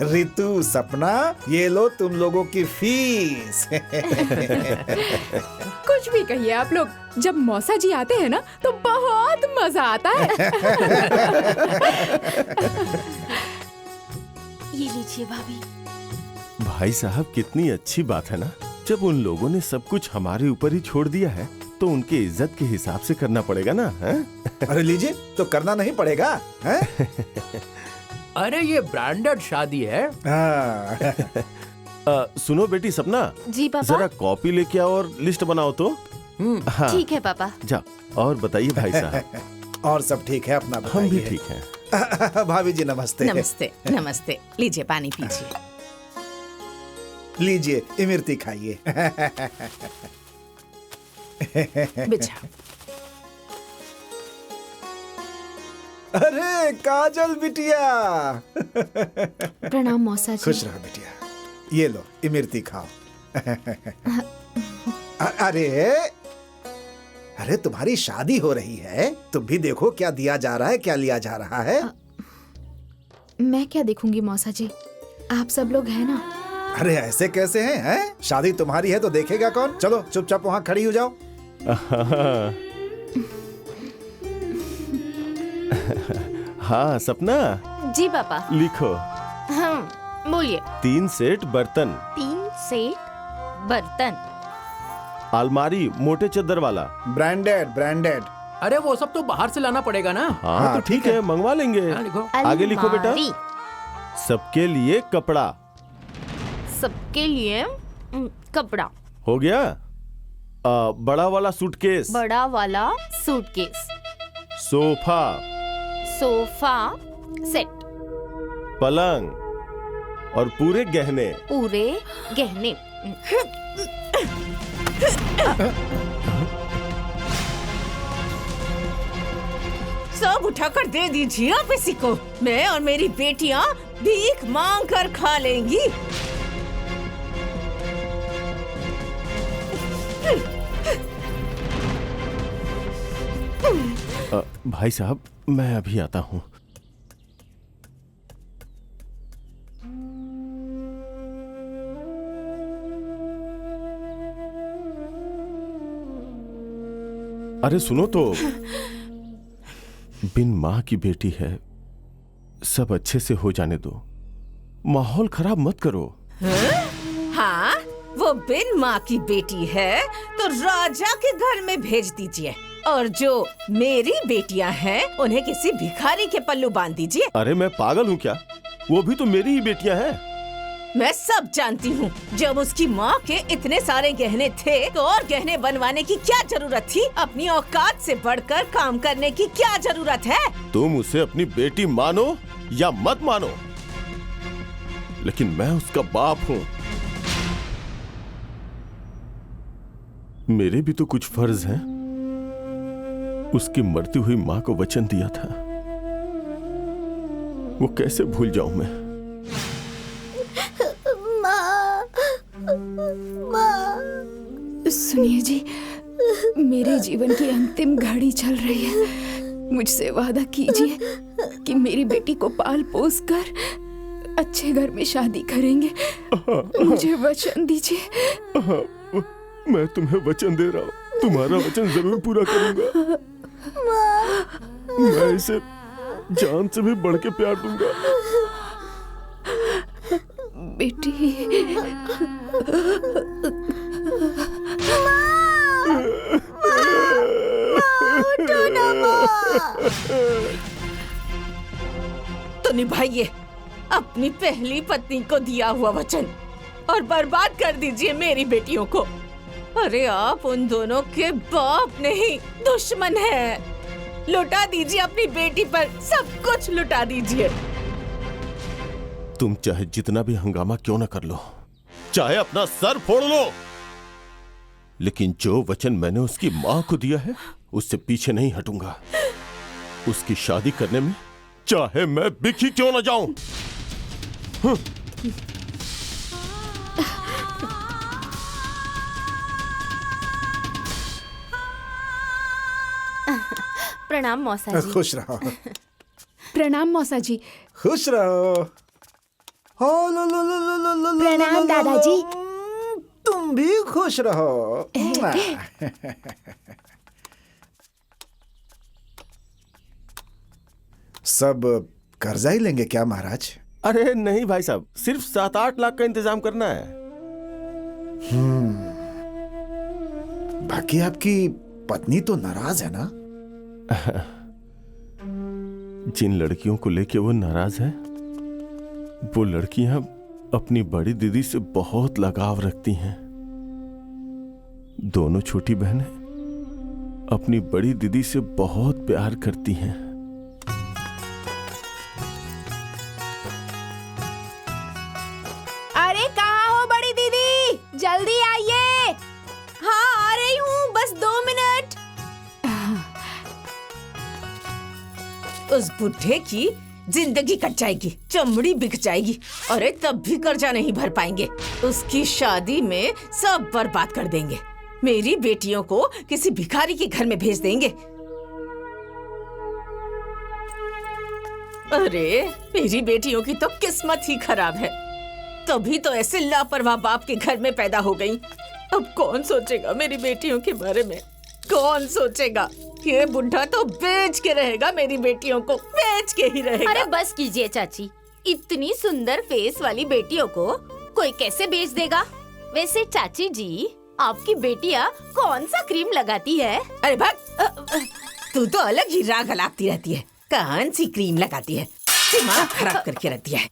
रितु, सपना, ये लो तुम लोगों की फीस। कुछ भी कहिए आप लोग, जब मौसा जी आते हैं ना तो बहुत मजा आता है। ये लीजिए भाभी। भाई साहब, कितनी अच्छी बात है ना। जब उन लोगों ने सब कुछ हमारे ऊपर ही छोड़ दिया है तो उनकी इज्जत के हिसाब से करना पड़ेगा ना, है? अरे लीजिए, तो करना नहीं पड़ेगा, है? अरे ये ब्रांडेड शादी है। हाँ। सुनो बेटी सपना, जी पापा। जरा कॉपी लेके आओ और लिस्ट बनाओ तो। हाँ, ठीक है पापा। जा। और बताइए भाई साहब। और सब ठीक है? अपना हम भी बताइए। ठीक हैं। भाभी जी नमस्ते। नमस्ते नमस्ते। लीजिए पानी पीजिए। लीजिए इमरती खाइए। बिछा। अरे काजल बिटिया। प्रणाम मौसा जी। खुश रहो बिटिया, ये लो इमरती खाओ। अरे अरे तुम्हारी शादी हो रही है, तुम भी देखो क्या दिया जा रहा है, क्या लिया जा रहा है। मैं क्या देखूंगी मौसा जी, आप सब लोग हैं ना। अरे ऐसे कैसे हैं? शादी तुम्हारी है तो देखेगा कौन? चलो चुपचाप वहाँ खड़ी हो जाओ। हाँ सपना, जी पापा। लिखो। हाँ बोलिए। 3 सेट बर्तन, 3 सेट बर्तन, अलमारी मोटे चद्दर वाला। Branded branded. अरे वो सब तो बाहर से लाना पड़ेगा ना। हाँ तो ठीक है, मंगवा लेंगे। हाँ, लिखो। आगे लिखो बेटा। अलमारी। सबके लिए कपड़ा। सबके लिए कपड़ा। हो गया। बड़ा वाला सूटकेस। बड़ा वाला सूटकेस। सोफा। Sofa set. पलंग और पूरे गहने। पूरे गहने। सब उठाकर दे दीजिए आप इसी को। मैं और मेरी बेटियां भीख मांग कर खा लेंगी। भाई साहब, मैं अभी आता हूँ। अरे सुनो तो, बिन माँ की बेटी है, सब अच्छे से हो जाने दो, माहौल खराब मत करो। हाँ, वो बिन माँ की बेटी है तो राजा के घर में भेज दीजिए, और जो मेरी बेटियां हैं उन्हें किसी भिखारी के पल्लू बांध दीजिए। अरे मैं पागल हूँ क्या? वो भी तो मेरी ही बेटियां हैं। मैं सब जानती हूँ। जब उसकी माँ के इतने सारे गहने थे तो और गहने बनवाने की क्या जरूरत थी? अपनी औकात से बढ़कर काम करने की क्या जरूरत है? तुम उसे अपनी बेटी मानो या मत मानो, लेकिन मैं उसका बाप हूँ। मेरे भी तो कुछ फर्ज हैं। उसकी मरती हुई माँ को वचन दिया था, वो कैसे भूल जाऊं मैं? सुनिए जी, मेरे जीवन की अंतिम घड़ी चल रही है। मुझसे वादा कीजिए कि मेरी बेटी को पाल पोस कर अच्छे घर में शादी करेंगे। मुझे वचन दीजिए। मैं तुम्हें वचन दे रहा हूँ, तुम्हारा वचन जरूर पूरा करूंगा। मैं इसे जान से भी बढ़ के प्यार दूंगा। बेटी। तो निभाइए अपनी पहली पत्नी को दिया हुआ वचन और बर्बाद कर दीजिए मेरी बेटियों को। अरे आप उन दोनों के बाप नहीं, दुश्मन हैं। लुटा दीजिए अपनी बेटी पर, सब कुछ लुटा दीजिए। तुम चाहे जितना भी हंगामा क्यों न कर लो, चाहे अपना सर फोड़ लो, लेकिन जो वचन मैंने उसकी मां को दिया है उससे पीछे नहीं हटूंगा। उसकी शादी करने में चाहे मैं बिखी क्यों न जाऊं। प्रणाम मौसा जी। खुश रहो, प्रणाम मौसा जी। खुश रहो। हो लो लो लो लो लो लो लो प्रणाम लो लो दादाजी। लो। तुम भी खुश रहो। सब कर्जा ही लेंगे क्या महाराज? अरे नहीं भाई साहब, सिर्फ 7-8 लाख का इंतजाम करना है। बाकी आपकी पत्नी तो नाराज है ना? जिन लड़कियों को लेके वो नाराज है, वो लड़कियां अपनी बड़ी दीदी से बहुत लगाव रखती हैं। दोनों छोटी बहनें अपनी बड़ी दीदी से बहुत प्यार करती हैं। अरे कहाँ हो बड़ी दीदी, जल्दी आइए। हाँ आ रही हूँ, बस 2 मिनट। उस बुढ़े की जिंदगी कट जाएगी, चमड़ी बिक जाएगी। अरे तब भी कर्जा नहीं भर पाएंगे। उसकी शादी में सब बर्बाद कर देंगे। मेरी बेटियों को किसी भिखारी के घर में भेज देंगे। अरे मेरी बेटियों की तो किस्मत ही खराब है, तभी तो ऐसे लापरवाह बाप के घर में पैदा हो गई। अब कौन सोचेगा मेरी बेटियों के बारे में? कौन सोचेगा? ये बुढ़ा तो बेच के रहेगा, मेरी बेटियों को बेच के ही रहेगा। अरे बस कीजिए चाची, इतनी सुंदर फेस वाली बेटियों को कोई कैसे बेच देगा? वैसे चाची जी, आपकी बेटियाँ कौन सा क्रीम लगाती है? अरे भाग, तू तो अलग ही राग हलाकती रहती है। कौन सी क्रीम लगाती है? दिमाग खराब करके रख दिया है।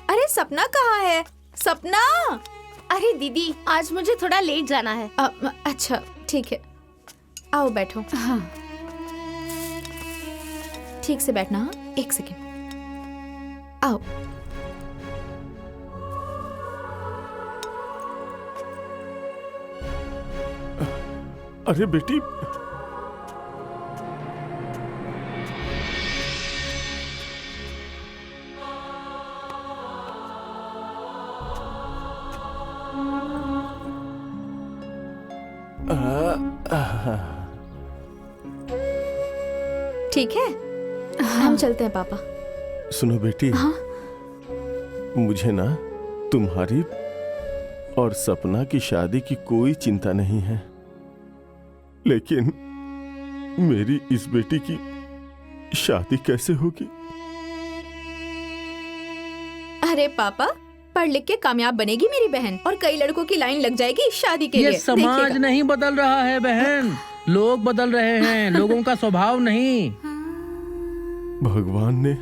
अरे सपना कहाँ है? सपना! अरे दीदी, आज मुझे थोड़ा लेट जाना है। अच्छा ठीक है, आओ बैठो। हाँ। ठीक से बैठना। हाँ, 1 सेकेंड। आओ। अरे बेटी, ठीक है, हम चलते हैं पापा। सुनो बेटी। हाँ? मुझे ना तुम्हारी और सपना की शादी की कोई चिंता नहीं है, लेकिन मेरी इस बेटी की शादी कैसे होगी? अरे पापा, पढ़ लिख के कामयाब बनेगी मेरी बहन और कई लड़कों की लाइन लग जाएगी शादी के लिए। ये समाज देखिएगा। नहीं बदल रहा है बहन, लोग बदल रहे हैं, लोगों का स्वभाव नहीं। भगवान ने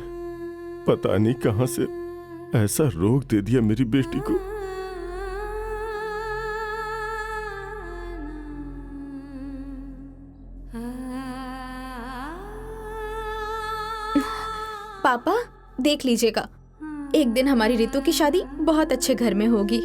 पता नहीं कहां से ऐसा रोग दे दिया मेरी बेटी को। पापा देख लीजिएगा, एक दिन हमारी रितु की शादी बहुत अच्छे घर में होगी।